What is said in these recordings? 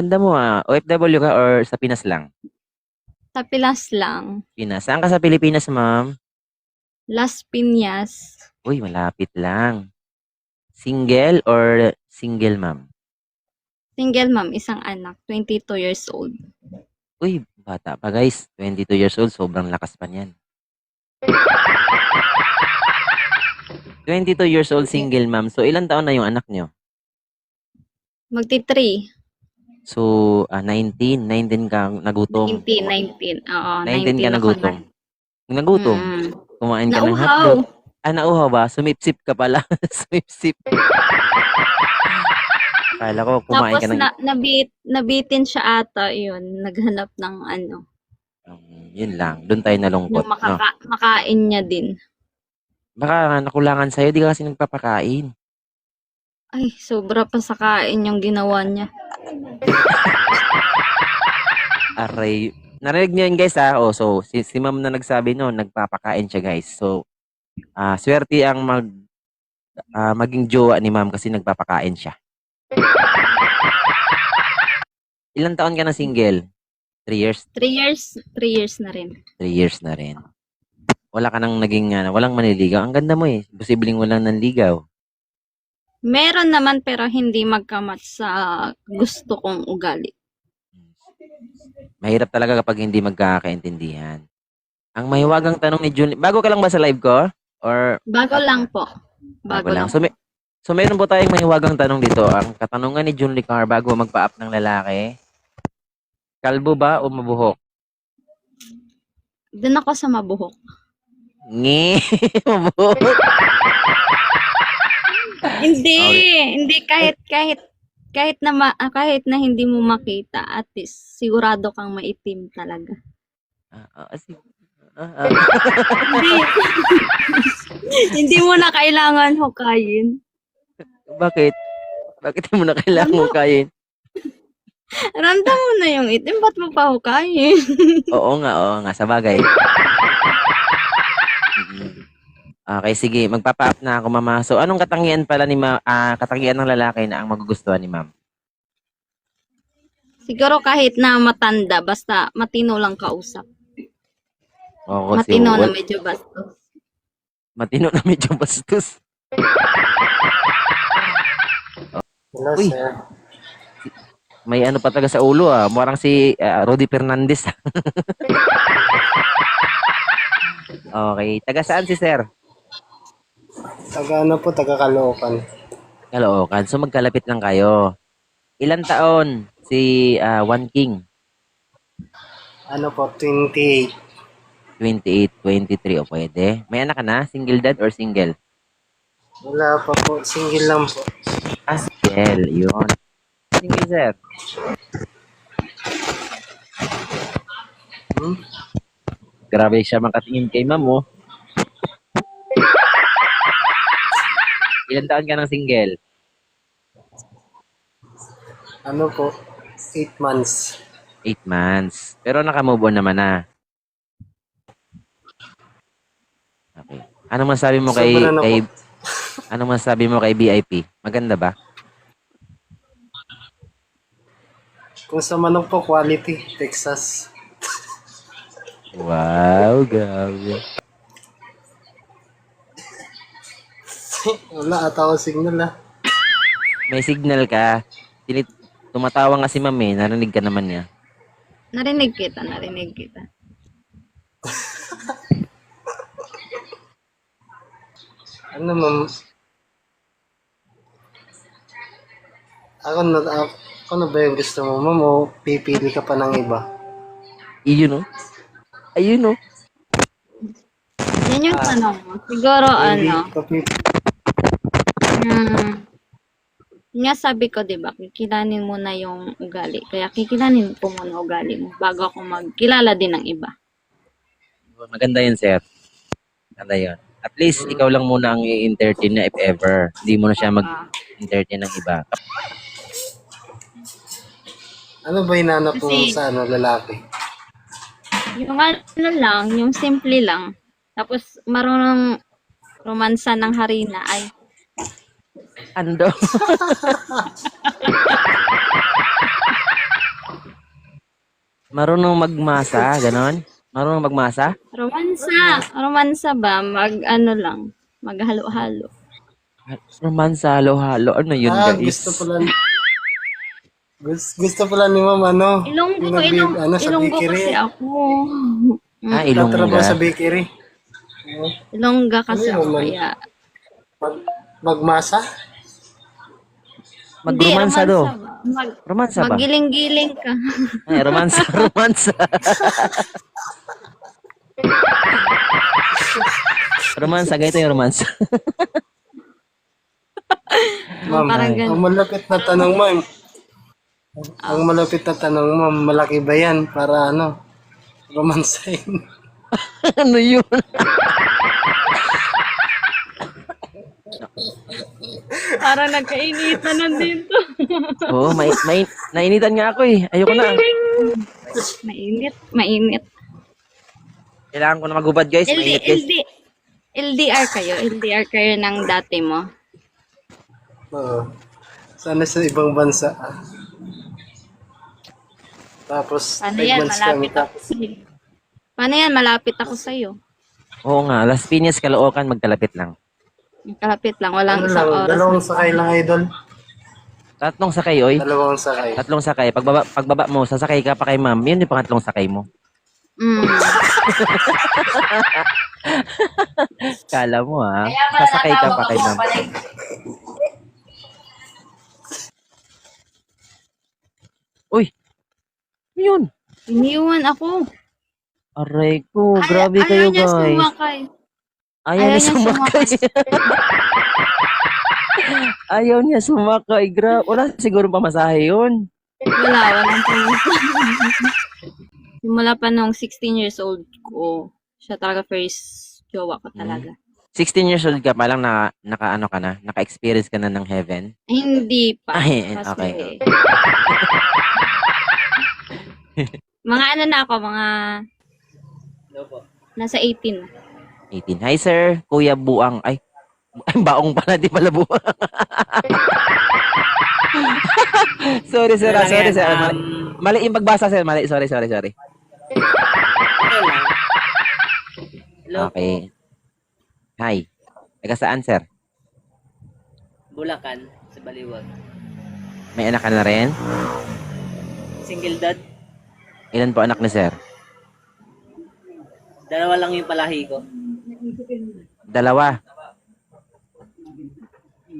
Ganda mo OFW ka or sa Pinas lang? Sa Pilas lang. Pinas. Saan ka sa Pilipinas, ma'am? Las Piñas. Uy, malapit lang. Single or single, ma'am? Single ma'am, isang anak, 22 years old. Uy, bata pa guys. 22 years old, sobrang lakas pa niyan. 22 years old, single, ma'am. So, ilang taon na yung anak nyo? Magti-3. So, 19. 19 ka nagutom. 19. Oo, 19 ka 19 ako na. nagutom. Nagutom. Mm. Kumain ka ng Nauhaw. hotdog. Nauhaw ba? Sumipsip ka pala. Sumipsip. Kala ko, kumain Tapos ka ng... nabitin siya ata, yun. Naghanap ng Yun lang. Doon tayo nalungkot. na No? makain niya din. Baka nakulangan sa'yo. Di ka kasi nagpapakain. Ay, sobra pa sa kain yung ginawa niya. Aray. Narinig niyo yun guys O, so, si ma'am na nagsabi no, nagpapakain siya guys. So, swerte ang maging jowa ni ma'am kasi nagpapakain siya. Ilang taon ka na single? 3 years? 3 years, 3 years na rin. 3 years na rin. Wala ka nang naging, walang maniligaw. Ang ganda mo Posibleng walang nanligaw. Meron naman pero hindi magkamat sa gusto kong ugali. Mahirap talaga kapag hindi magkakaintindihan. Ang mahiwagang tanong ni June, bago ka lang ba sa live ko? Or Bago lang po. bago lang. So meron po tayong mahiwagang tanong dito. Ang katanungan ni June Licar bago magpa-up ng lalaki, kalbo ba o mabuhok? Doon ako sa mabuhok. Mabuhok. Hindi kahit na hindi mo makita, at least sigurado kang maitim talaga. Hindi. Hindi mo na kailangan hukayin. Bakit? Bakit mo na kailangan hukayin? Ramdam mo na yung itim, ba't mo pa hukayin? Oo nga, sa bagay. Okay, sige. Magpapa-up na ako, mama. So, anong katangian pala katangian ng lalaki na ang magugustuhan ni ma'am? Siguro kahit na matanda, basta matino lang kausap. Oo, Matino na medyo bastos. Matino na medyo bastos. Hello, Uy. sir. May ano pa taga sa ulo Mukhang si Rudy Fernandez. Okay. Taga saan si sir? Taga Caloocan. Caloocan. So magkalapit lang kayo. Ilan taon si One King? 28. 28, 23 o pwede. May anak ka na? Single dad or single? Wala pa po, single lang po. Single. Yun. Single sir. Grabe siya makatingin kay ma'am Ilan taon ka ng single? 8 months. 8 months. Pero naka-move on naman na. Okay. Anong masabi mo anong masabi mo kay VIP? Maganda ba? Kung sa manok po, quality, Texas. Wow, grabe. Wala ata ako signal May signal ka. Tumatawa nga si ma'am narinig ka naman niya. Narinig kita. Ano ma'am? Ako na ba yung gusto mo, ma'am, o pipili ka pa ng iba? Ayun Ayun Yan yung tanong mo. Siguro Hindi ka nga sabi ko, di ba, kikilanin mo na yung ugali. Kaya kikilanin ko muna ugali mo bago ako magkilala din ng iba. Maganda yun, sir. Maganda yun. At least, ikaw lang muna ang i-entertain na if ever. Hindi mo na siya mag-entertain ng iba. Ano ba hinanap mo Kasi- sa lalaki? Yung lang, yung simple lang. Tapos marunong romansa ng harina ay Ando. Marunong magmasa, ganon? Marunong magmasa? Romansa ba? Ano lang. Maghalo-halo. Romansa, halo-halo. Ano yun, guys? Gusto pala ni ma'am, ano? Ilonggo, yung ano, sa Ilonggo bakery. kasi ako. Ah, Tatrabaho sa Ilongga. bakery. Ilongga kasi Ano ako, yun, man? kaya. Magmasa? Hindi, Magromansa do. romansa ba? Romansa ba? Magiling-giling ka. Ay, romansa, romansa. Romansa, ganito yung romansa. Ma'am, Parang ganun. ang malapit na tanong, ma'am. Ang malapit na tanong, ma'am, malaki ba yan para ano, romansain? Ano yun? Parang nagkainitan na dito. Oo, nainitan nga ako eh. Ayoko na. Mainit. Kailangan ko na magubad, guys. Mainit, guys. LDR kayo? LDR kayo ng dati mo? Oo. Sana sa ibang bansa. Tapos, Paano 5 yan? months kami. Malapit ako sa'yo. Paano yan? Malapit ako sa'yo. Oo nga, Las Piñas, Caloocan, magkalapit lang. Kalapit lang. Walang Ano isang lang, oras. dalawang sakay lang, idol. Tatlong sakay, oy. Dalawang sakay. Tatlong sakay. Pagbaba mo, sasakay ka pa kay ma'am. Yun yung pangatlong sakay mo. Kala mo ha. Sasakay ka pa kay ma'am. Uy! Ano yun? Iniwan ako. Aray ko, grabe kayo, Ayaw niya guys. sumakay. Ayaw niya sumakay. Ayaw niya sumakay. Wala siguro pamasahe yun. Walang Simula pa nung 16 years old ko, siya talaga first jowa ko talaga. 16 years old ka pa lang naka-ano ka na? Naka-experience ka na ng heaven? Hindi pa. Ay, Kasi, okay. mga ano na ako, mga nasa 18. 18. Hi, sir. Kuya Buang. Ay, baong pala. Di pala buang. Sorry, sir. Sorry, sir. Mali yung pagbasa, sir. Mali. Sorry. Okay. Hi. Taga saan, sir? Bulacan, sa Baliwag. May anak ka na rin? Single dad, Ilan po anak ni sir? dalawa lang yung palahi ko. Dalawa.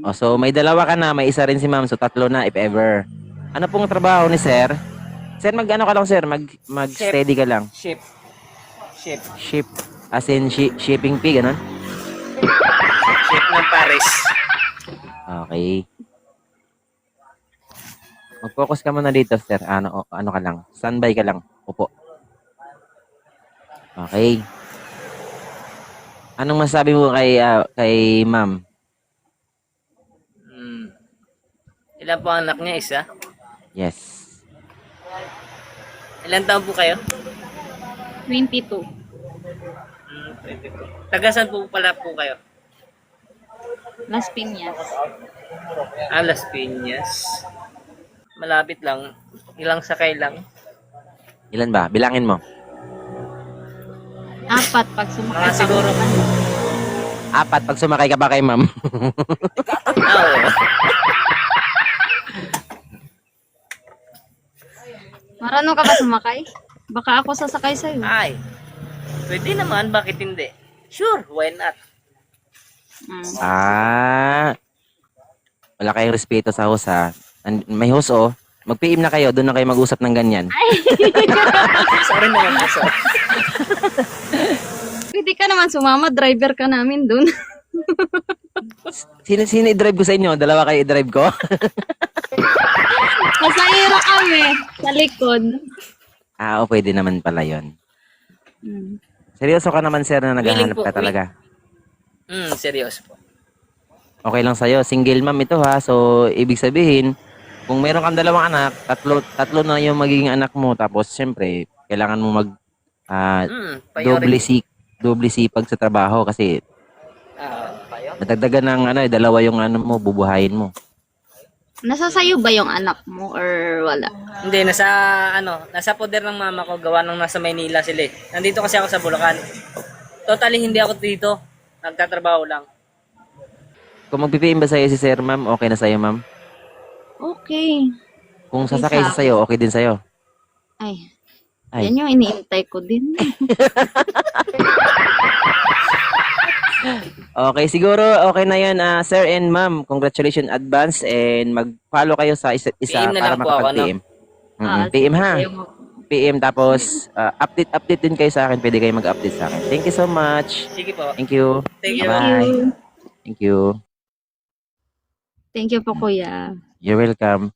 Oh, so may dalawa ka na, may isa rin si ma'am, so tatlo na if ever. Ano pong trabaho ni sir? Sir, mag-ano ka lang, sir? Mag-steady ka lang. Ship. Ship. As in, shipping fee, ganun? Ship ng Paris. Okay. Mag-focus ka muna dito, sir. Ano ka lang. Standby ka lang. Upo. Okay. Anong masabi mo kay ma'am? Ilan po ang anak niya? Isa? Yes. Ilan taon po kayo? 22. 22. Taga saan po pala po kayo? Las Piñas. Las Piñas. Malapit lang. Ilang sakay lang. Ilan ba? Bilangin mo. 4 pag sumakay. Mga siguro. 4 pag sumakay ka ba kay ma'am? Oo. Marunong ka ba sumakay? Baka ako sasakay sa'yo. Ay. Pwede naman. Bakit hindi? Sure. Why not? Wala kayong respeto sa host ha. May host oh. Mag-PM na kayo. Doon na kayo mag-usap ng ganyan. Sorry naman po, sir. Pwede ka naman sumama. Driver ka namin dun. Sino i-drive ko sa inyo? Dalawa kayo i-drive ko? Pasahero kami. Sa likod. Pwede naman pala yon. Seryoso ka naman, sir, na naghahanap Willing po, ka talaga. Seryoso po. Okay lang sa'yo. Single mom ito ha. So, ibig sabihin, kung meron kang dalawang anak, tatlo na yung magiging anak mo. Tapos, syempre, kailangan mo doble sipag sa trabaho kasi Payo? nadagdagan ng dalawa yung mo, bubuhayin mo. Nasa sayo ba yung anak mo or wala? Hindi, nasa poder ng mama ko, gawa nang nasa Maynila sila eh. Nandito kasi ako sa Bulacan. Totally hindi ako dito. Nagtatrabaho lang. Kung magpipiim ba sa'yo si Sir, ma'am, okay na sa'yo, ma'am? Okay. Kung Okay sasakay sa sa sa'yo, okay din sa'yo. Ay, Ay. yan yung iniintay ko din. Okay, siguro okay na yun, sir and ma'am. Congratulations advance and mag-follow kayo sa isa't isa PM na para lang po ako, makapag-PM. Ah, PM ha. sige, mo. PM tapos update din kayo sa akin. Pwede kayo mag-update sa akin. Thank you so much. Sige po. Thank you. Thank you. Bye. Thank you. Thank you po, kuya. You're welcome.